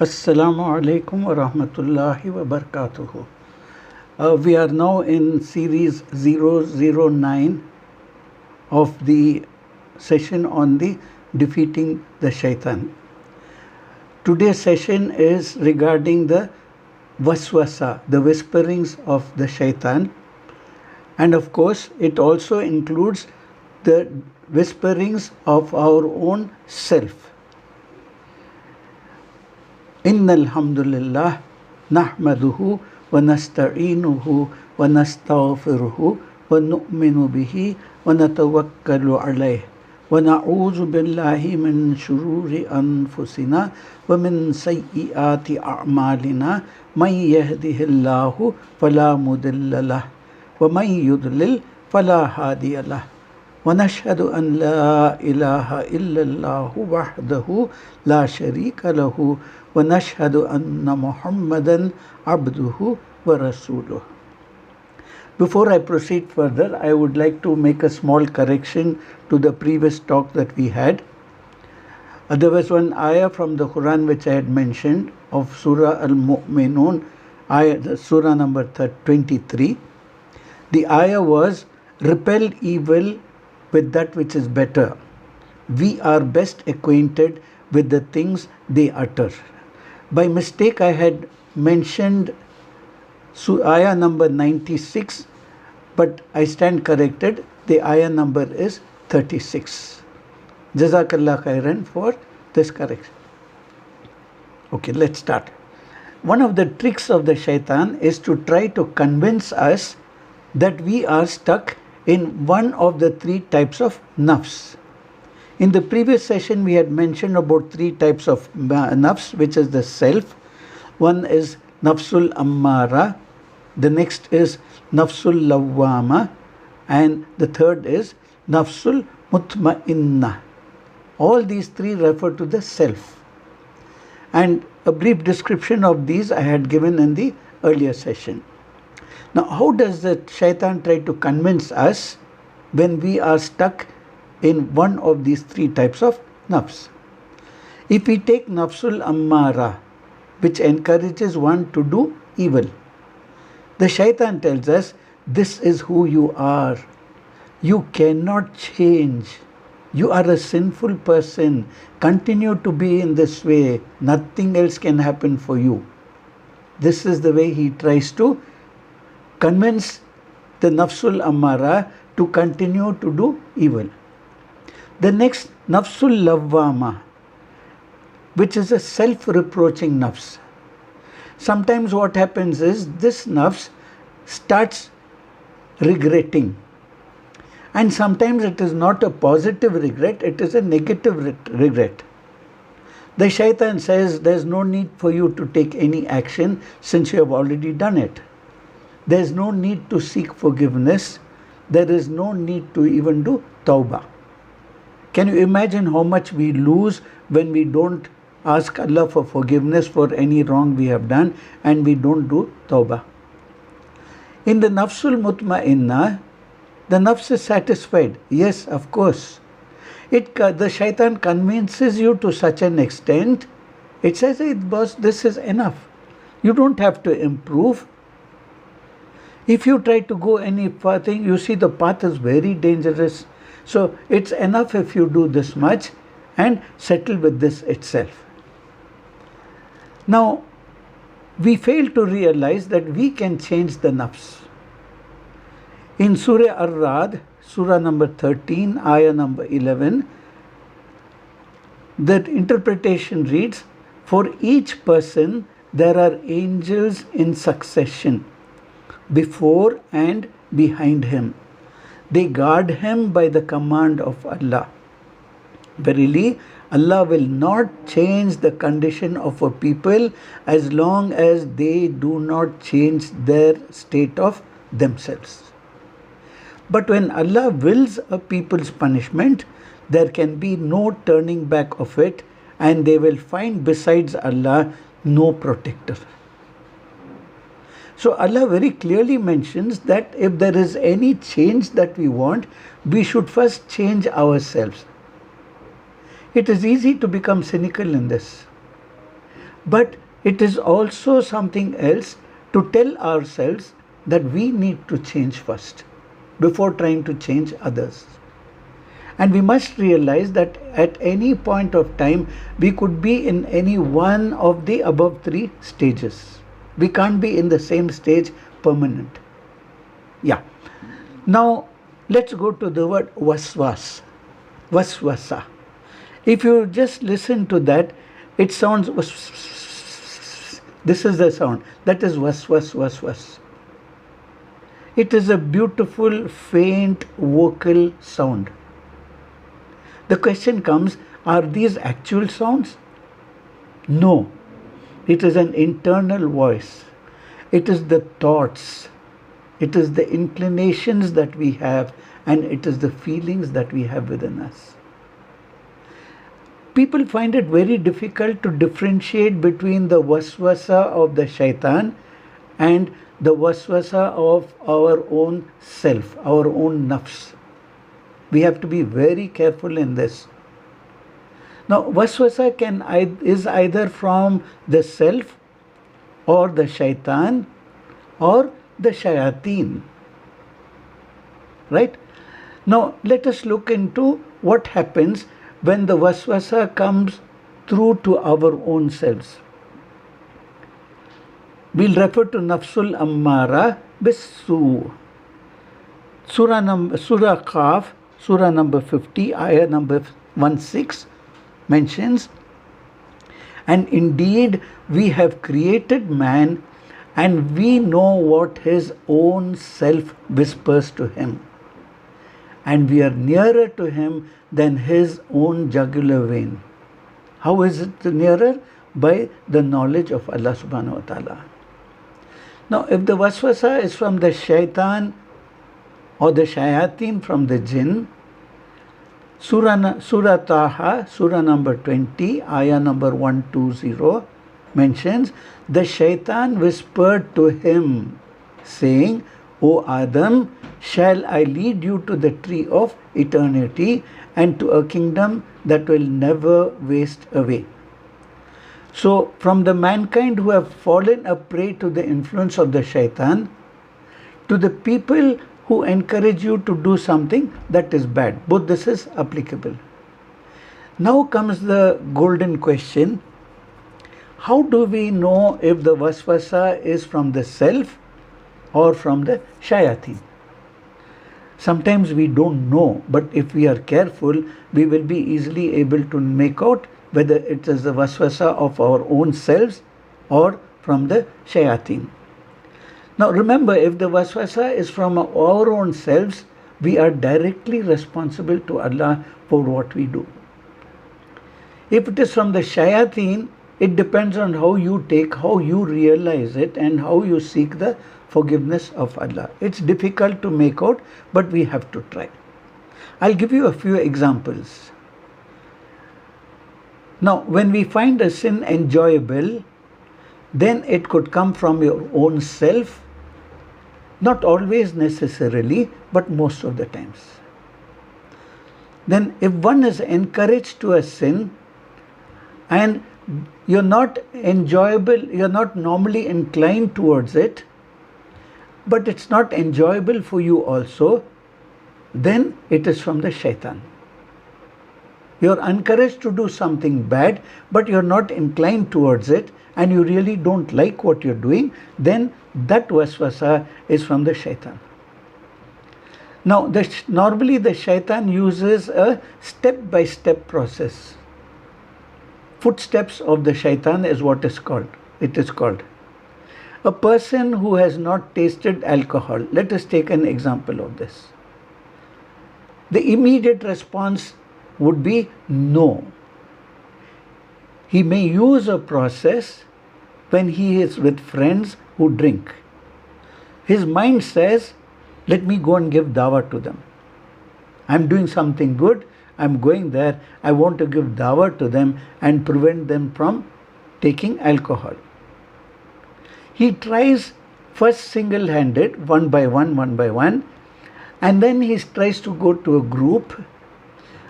Assalamu alaikum wa rahmathullahi wa barakatuhu. We are now in series 009 of the session on the defeating the Shaytaan. Today's session is regarding the waswasa, the whisperings of the Shaytaan. And of course, it also includes the whisperings of our own self. Innal hamdulillah nahmaduhu wa nasta'inuhu wa nastaghfiruhu wa nu'minu bihi wa natawakkalu alayhi wa na'udzu billahi min shururi anfusina wa min sayyiati a'malina man yahdihillahu fala mudilla lahu wa man yudlil fala hadiya lahu. ونشهد أن لا إله إلا الله وحده لا شريك له ونشهد أن محمدا عبده ورسوله. Before I proceed further, I would like to make a small correction to the previous talk that we had. There was one ayah from the Quran which I had mentioned of Surah Al-Mu'minun, Surah number 23. The ayah was, repel evil with that which is better. We are best acquainted with the things they utter. By mistake, I had mentioned ayah number 96, but I stand corrected. The ayah number is 36. Jazakallah khairan for this correction. Okay, let's start. One of the tricks of the Shaytaan is to try to convince us that we are stuck in one of the three types of nafs. In the previous session, we had mentioned about three types of nafs, which is the self. One is nafsul ammara, the next is nafsul lawwama, and the third is nafsul mutma'inna. All these three refer to the self. And a brief description of these I had given in the earlier session. Now, how does the Shaytaan try to convince us when we are stuck in one of these three types of nafs? If we take nafsul ammara, which encourages one to do evil, the Shaytaan tells us, this is who you are. You cannot change. You are a sinful person. Continue to be in this way. Nothing else can happen for you. This is the way he tries to convince the nafsul ammara to continue to do evil. The next, nafsul lawwama, which is a self-reproaching nafs. Sometimes what happens is this nafs starts regretting. And sometimes it is not a positive regret, it is a negative regret. The Shaytaan says there is no need for you to take any action since you have already done it. There is no need to seek forgiveness. There is no need to even do tawbah. Can you imagine how much we lose when we don't ask Allah for forgiveness for any wrong we have done and we don't do tawbah? In the nafsul mutma'inna, the nafs is satisfied. Yes, of course. The Shaytaan convinces you to such an extent, it says, hey, boss, this is enough. You don't have to improve. If you try to go any further, you see the path is very dangerous. So it's enough if you do this much and settle with this itself. Now, we fail to realize that we can change the nafs. In Surah Ar-Ra'd, Surah number 13, Ayah number 11, the interpretation reads, for each person there are angels in succession, before and behind him. They guard him by the command of Allah. Verily, Allah will not change the condition of a people as long as they do not change their state of themselves. But when Allah wills a people's punishment, there can be no turning back of it, and they will find besides Allah no protector. So Allah very clearly mentions that if there is any change that we want, we should first change ourselves. It is easy to become cynical in this. But it is also something else to tell ourselves that we need to change first before trying to change others. And we must realize that at any point of time, we could be in any one of the above three stages. We can't be in the same stage permanent. Yeah. Now, let's go to the word waswasa. If you just listen to that, it sounds this is the sound. That is was. It is a beautiful, faint vocal sound. The question comes, are these actual sounds? No. It is an internal voice. It is the thoughts. It is the inclinations that we have, and it is the feelings that we have within us. People find it very difficult to differentiate between the waswasa of the shaitan and the waswasa of our own self, our own nafs. We have to be very careful in this. Now, waswasa is either from the self or the shaitan or the shayateen. Right? Now, let us look into what happens when the waswasa comes through to our own selves. We'll refer to Nafsul Ammara Bisu. Surah Qaf, Surah number 50, ayah number 16 mentions, and indeed we have created man, and we know what his own self whispers to him, and we are nearer to him than his own jugular vein. How is it nearer? By the knowledge of Allah subhanahu wa ta'ala. Now, if the waswasa is from the shaitan or the shayateen from the jinn, Surah Taha, Surah number 20, ayah number 120 mentions, the shaitan whispered to him, saying, O Adam, shall I lead you to the tree of eternity and to a kingdom that will never waste away. So, from the mankind who have fallen a prey to the influence of the shaitan, to the people who encourage you to do something that is bad. Both this is applicable. Now comes the golden question. How do we know if the waswasa is from the self or from the shayateen? Sometimes we don't know, but if we are careful, we will be easily able to make out whether it is the waswasa of our own selves or from the shayateen. Now remember, if the waswasa is from our own selves, we are directly responsible to Allah for what we do. If it is from the shayateen, it depends on how you take, how you realize it, and how you seek the forgiveness of Allah. It's difficult to make out, but we have to try. I'll give you a few examples. Now, when we find a sin enjoyable, then it could come from your own self, not always necessarily, but most of the times. Then if one is encouraged to a sin and you're not normally inclined towards it, but it's not enjoyable for you also, then it is from the shaitan. You're encouraged to do something bad, but you're not inclined towards it, and you really don't like what you're doing, then that waswasa is from the shaitan. Now, normally the shaitan uses a step-by-step process. Footsteps of the shaitan is what it is called. A person who has not tasted alcohol, let us take an example of this. The immediate response would be no. He may use a process when he is with friends who drink. His mind says, let me go and give dawah to them. I'm doing something good, I'm going there, I want to give dawah to them and prevent them from taking alcohol. He tries first single-handed, one by one, and then he tries to go to a group,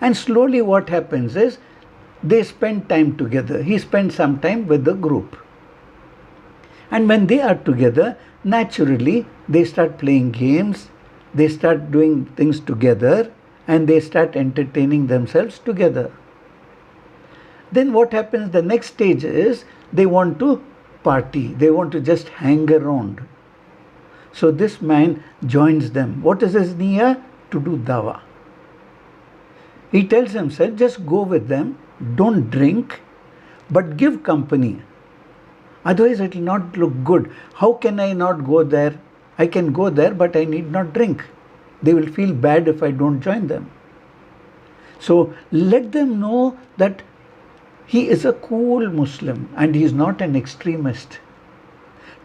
and slowly what happens is, they spend time together. He spends some time with the group. And when they are together, naturally, they start playing games, they start doing things together, and they start entertaining themselves together. Then what happens, the next stage is they want to party, they want to just hang around. So this man joins them. What is his niyyah? To do dawah. He tells himself, just go with them, don't drink, but give company. Otherwise it will not look good. How can I not go there? I can go there, but I need not drink. They will feel bad if I don't join them. So let them know that he is a cool Muslim and he is not an extremist.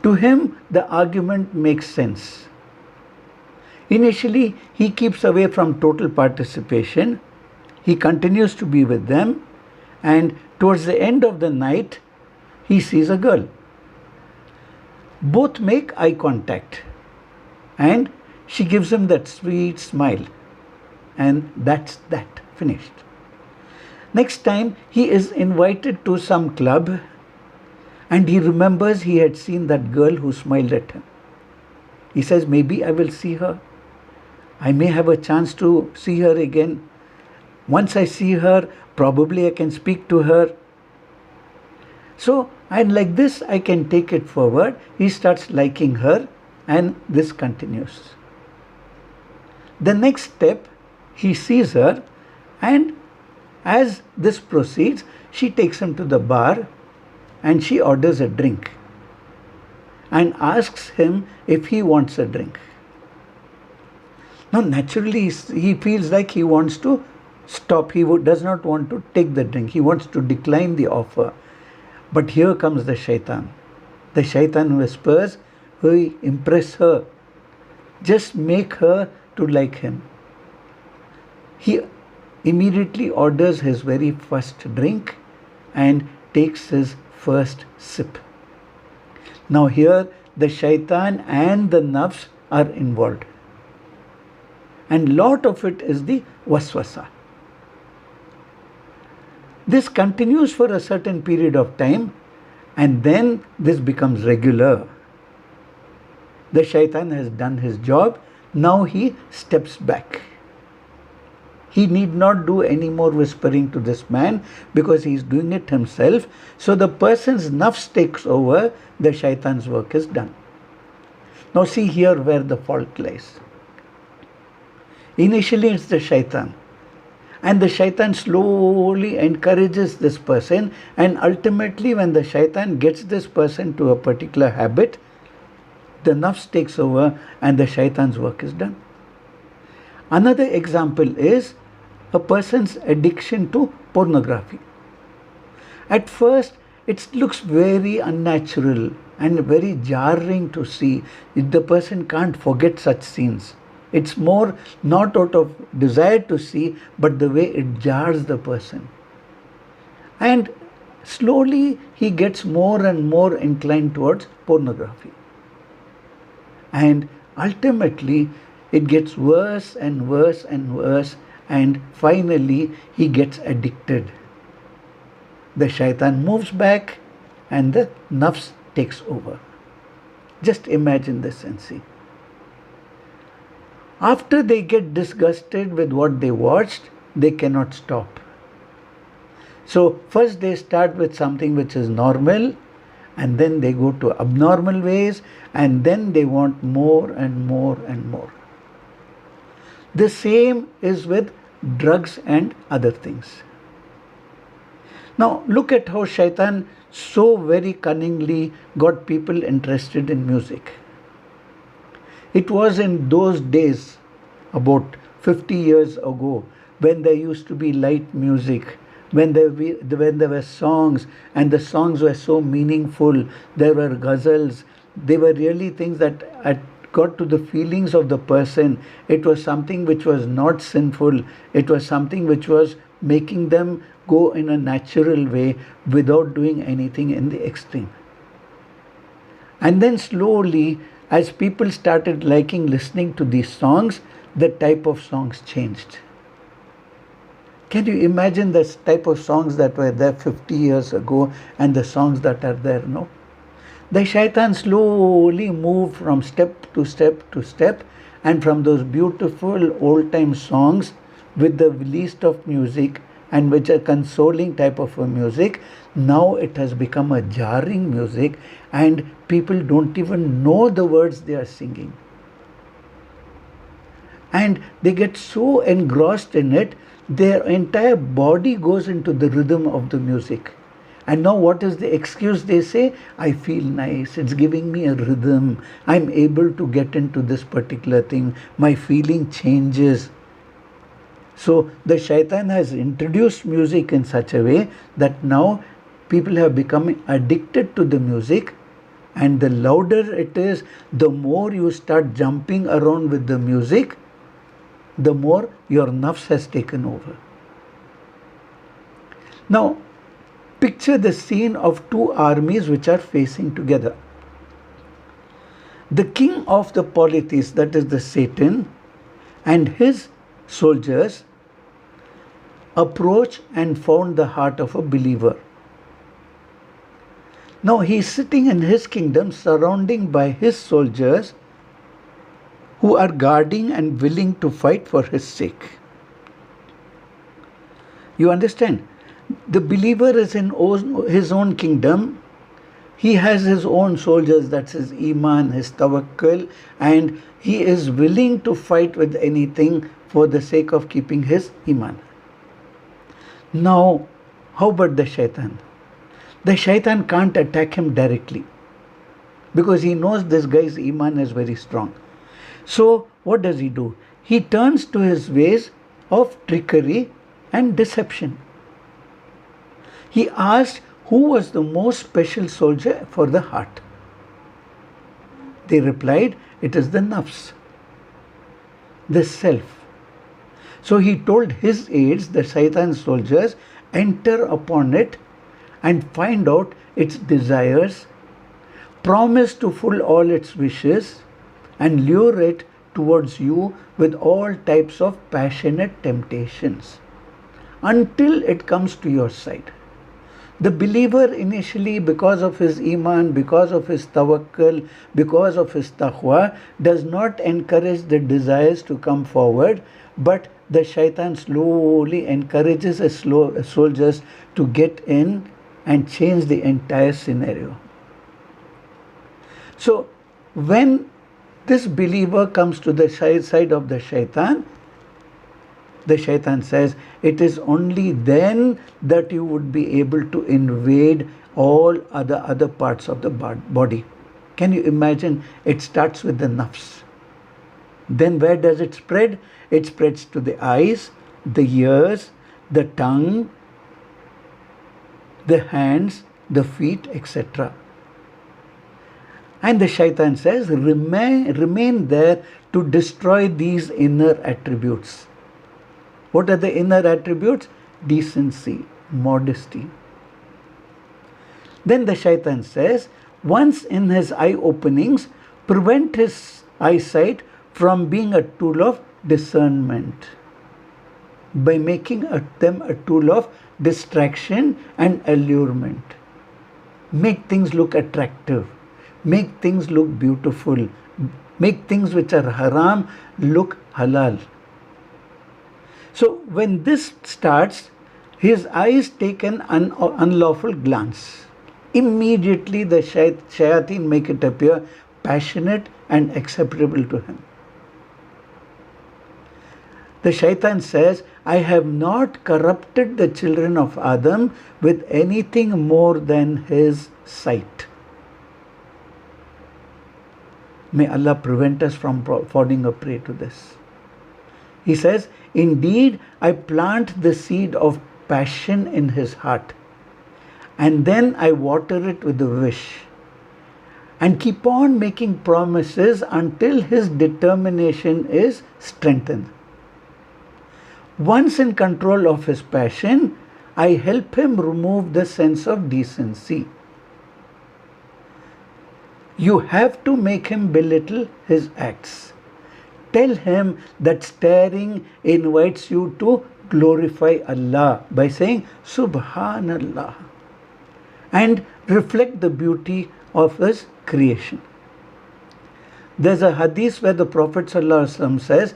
To him, the argument makes sense. Initially, he keeps away from total participation. He continues to be with them, and towards the end of the night, he sees a girl. Both make eye contact, and she gives him that sweet smile, and that's that, finished. Next time, he is invited to some club, and he remembers he had seen that girl who smiled at him. He says, maybe I will see her. I may have a chance to see her again. Once I see her, probably I can speak to her. So, and like this, I can take it forward. He starts liking her, and this continues. The next step, he sees her, and as this proceeds, she takes him to the bar and she orders a drink and asks him if he wants a drink. Now, naturally, he feels like he wants to stop. He does not want to take the drink. He wants to decline the offer. But here comes the shaitan. The shaitan whispers, "Hey, impress her. Just make her to like him." He immediately orders his very first drink and takes his first sip. Now here the shaitan and the nafs are involved. And lot of it is the waswasa. This continues for a certain period of time, and then this becomes regular. The shaitan has done his job. Now he steps back. He need not do any more whispering to this man because he is doing it himself. So the person's nafs takes over, the shaitan's work is done. Now see here where the fault lies. Initially it's the shaitan. And the shaitan slowly encourages this person, and ultimately when the shaitan gets this person to a particular habit, the nafs takes over and the shaitan's work is done. Another example is a person's addiction to pornography. At first, it looks very unnatural and very jarring to see. The person can't forget such scenes. It's more not out of desire to see, but the way it jars the person. And slowly he gets more and more inclined towards pornography. And ultimately, it gets worse and worse and worse, and finally he gets addicted. The shaitan moves back and the nafs takes over. Just imagine this and see. After they get disgusted with what they watched, they cannot stop. So first they start with something which is normal, and then they go to abnormal ways, and then they want more and more and more. The same is with drugs and other things. Now look at how shaitan so very cunningly got people interested in music. It was in those days, about 50 years ago, when there used to be light music, when there were songs, and the songs were so meaningful. There were ghazals. They were really things that got to the feelings of the person. It was something which was not sinful. It was something which was making them go in a natural way without doing anything in the extreme. And then slowly, as people started liking listening to these songs, the type of songs changed. Can you imagine the type of songs that were there 50 years ago and the songs that are there now? The shaitan slowly moved from step to step to step, and from those beautiful old time songs with the least of music and which are consoling type of a music, now it has become a jarring music and people don't even know the words they are singing. And they get so engrossed in it, their entire body goes into the rhythm of the music. And now what is the excuse they say? I feel nice, it's giving me a rhythm, I'm able to get into this particular thing, my feeling changes. So the shaitan has introduced music in such a way that now people have become addicted to the music, and the louder it is, the more you start jumping around with the music, the more your nafs has taken over. Now, picture the scene of two armies which are facing together. The king of the polytheist, that is the Satan, and his soldiers approach and found the heart of a believer. Now he is sitting in his kingdom surrounded by his soldiers who are guarding and willing to fight for his sake. You understand? The believer is in his own kingdom. He has his own soldiers, that's his iman, his tawakkul, and he is willing to fight with anything for the sake of keeping his iman. Now, how about the shaitan? The shaitan can't attack him directly because he knows this guy's iman is very strong. So what does he do? He turns to his ways of trickery and deception. He asked who was the most special soldier for the heart. They replied, it is the nafs, the self. So he told his aides, the shaitan soldiers, enter upon it and find out its desires, promise to fulfill all its wishes, and lure it towards you with all types of passionate temptations until it comes to your side. The believer initially, because of his iman, because of his tawakkul, because of his taqwa, does not encourage the desires to come forward, but the shaitan slowly encourages his soldiers to get in and change the entire scenario. So when this believer comes to the side of the shaitan says, it is only then that you would be able to invade all other parts of the body. Can you imagine? It starts with the nafs. Then where does it spread? It spreads to the eyes, the ears, the tongue, the hands, the feet, etc. And the shaitan says, remain there to destroy these inner attributes. What are the inner attributes? Decency, modesty. Then the shaitan says, once in his eye openings, prevent his eyesight from being a tool of discernment by making them a tool of distraction and allurement. Make things look attractive. Make things look beautiful. Make things which are haram look halal. So when this starts, his eyes take an unlawful glance. Immediately the shayateen make it appear passionate and acceptable to him. The shaitan says, I have not corrupted the children of Adam with anything more than his sight. May Allah prevent us from falling a prey to this. He says, indeed, I plant the seed of passion in his heart, and then I water it with a wish, and keep on making promises until his determination is strengthened. Once in control of his passion, I help him remove the sense of decency. You have to make him belittle his acts. Tell him that staring invites you to glorify Allah by saying Subhanallah and reflect the beauty of His creation. There's a hadith where the Prophet ﷺ says,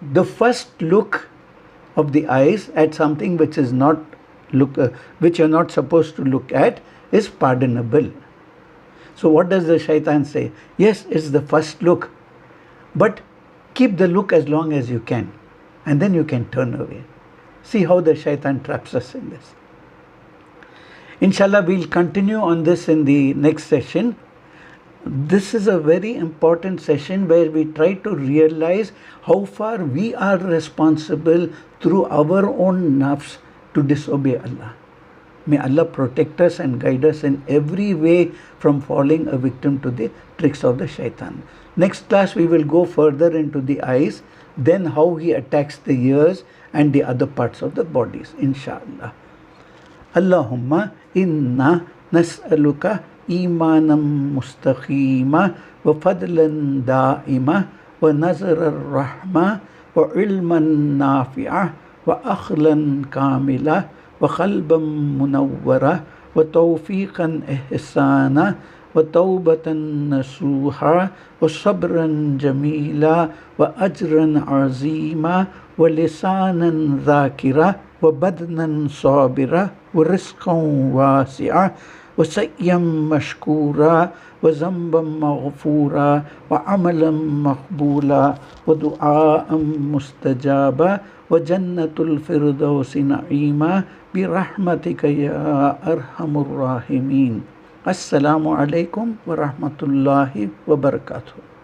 the first look of the eyes at something which is not which you're not supposed to look at is pardonable. So what does the shaitan say? Yes, it's the first look, but keep the look as long as you can, and then you can turn away. See how the shaitan traps us in this. Inshallah, we'll continue on this in the next session. This is a very important session where we try to realize how far we are responsible through our own nafs to disobey Allah. May Allah protect us and guide us in every way from falling a victim to the tricks of the shaitan. Next class we will go further into the eyes, then how he attacks the ears and the other parts of the bodies, inshallah. Allahumma inna nas'aluka imanam mustaqima wa fadlan da'ima wa nazar ar-rahma wa ilman nafi'ah wa akhlan kamila wa qalban munawwara wa tawfiqan ihsana wa tawbatan nasuha wa sabran jamila wa ajran azima wa lisanan dhakira wa badnan sabira wa rizqan wasi'a wa sa'yan mashkura wa zamban maghfura wa amalan maqbula wa du'aan mustajaba wa jannatul firdausi na'ima bi rahmatika ya arhamur rahimin. Assalamu alaikum wa rahmathullahi wa barakatuhu.